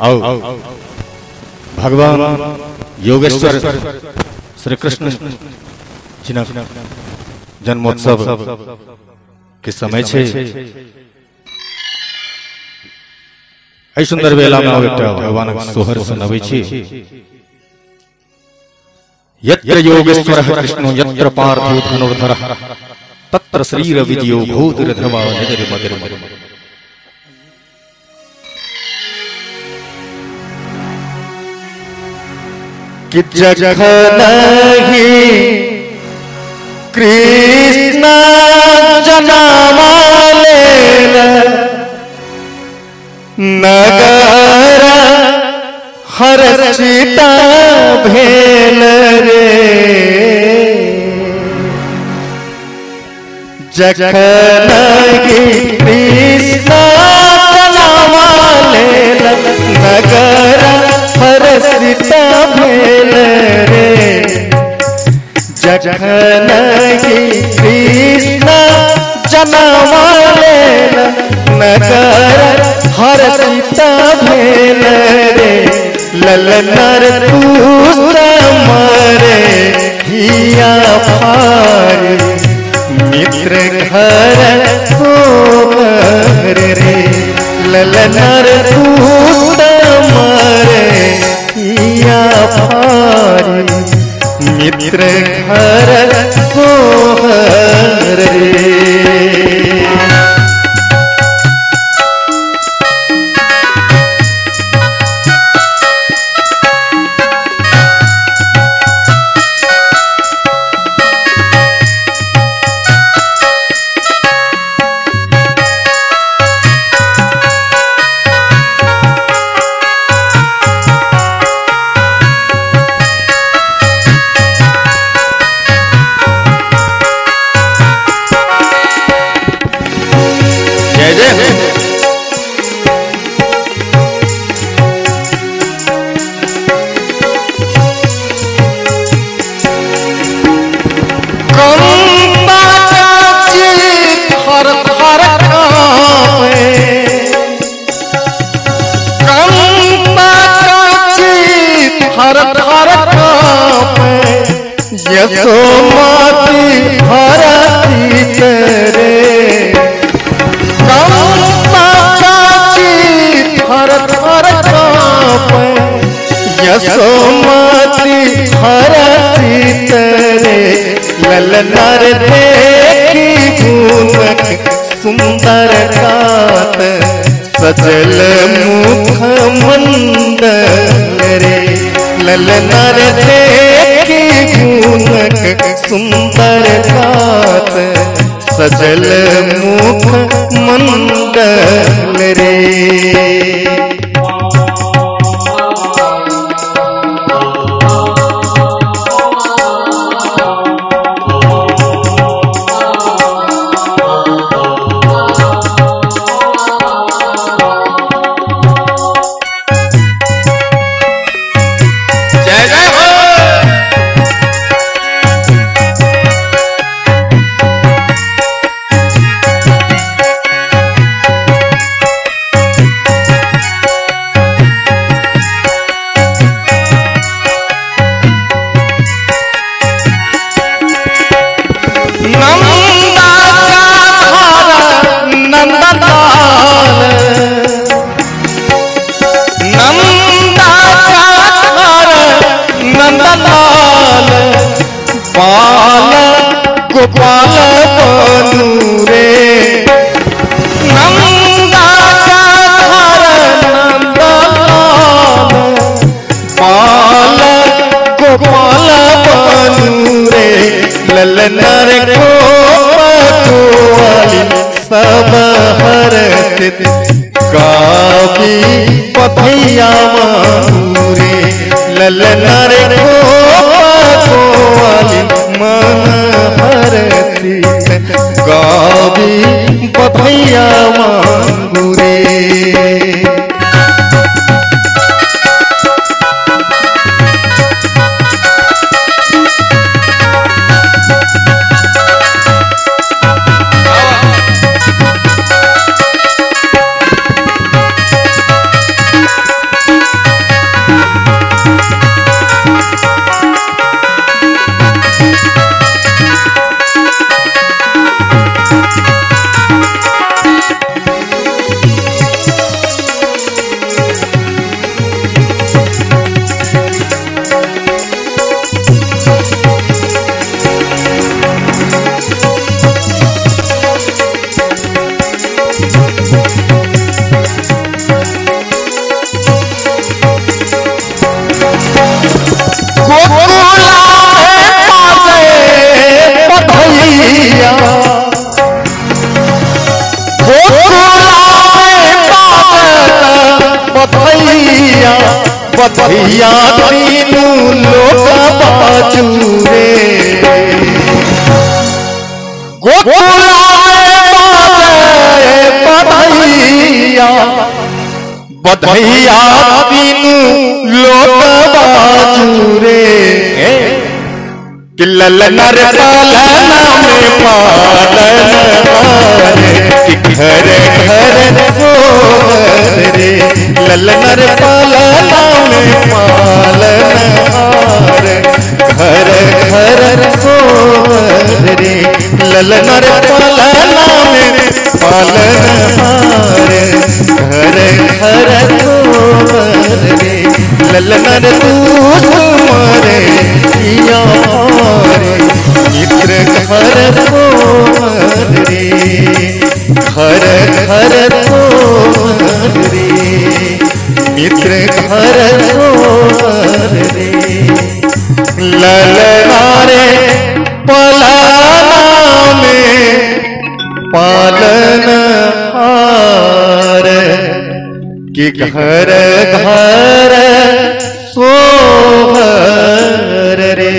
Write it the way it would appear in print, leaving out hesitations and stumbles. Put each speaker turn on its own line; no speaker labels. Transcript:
आओ भगवान योगेश्वर श्री कृष्ण जन्मोत्सव के समय छे। आई सुंदर बेला में भगवान सोहर सुनावे छी। यत्र योगेश्वरः कृष्णो यत्र पार्थो धनुर्धरः तत्र श्रीरविजयो भूतिर्ध्रुवा निधिर्मतिर्मतिर्। कि जखनहि कृष्ण जन्मालेन नगर हर्षिता भेल रे। जखनहि कृष्ण जन्मालेन नगर हर्षिता भेल रे। जखनहि कृष्ण जन्मालेन नगर हर्षिता भेल रे। ललनर पुत्र मरे हिया फार मित्र घर सोहर रे। ललनर पुत्र मरे हिया फार मित्र घर सोहर रे। यशोमती हरती करे यशोमती हरती करे। ललनर देखी भूमक सुंदर कात सजल मुख मंदर रे। ललनर देखी भूमक सुंदर कात सजल मुख मंदर रे। गोपाल बनु रे नंदा चाधर नंदलाल बाल गोपाल बनु रे। ललनर गोपाली सब हरसित गावी पथैया मनु रे। ललनर गोपाली मन हरसित गावी पथैया मांगू रे।
बधैया तीनू लोक बाजू रे गोकुला बधैया बधैया तीनू लोक बाजू रे कि ललनर पालना में पालन हारे कि घर घर सोहर रे ललनर पालना में पालन हारे घर घर सोहर रे ललनर पालना में पालन हारे घर घर सोहर रे ललनर दूध मारे मित्र घर सोहर रे घर घर सोहर रे मित्र घर सोहर रे ललना रे पलना में पालन हार कि घर घर सोहर रे।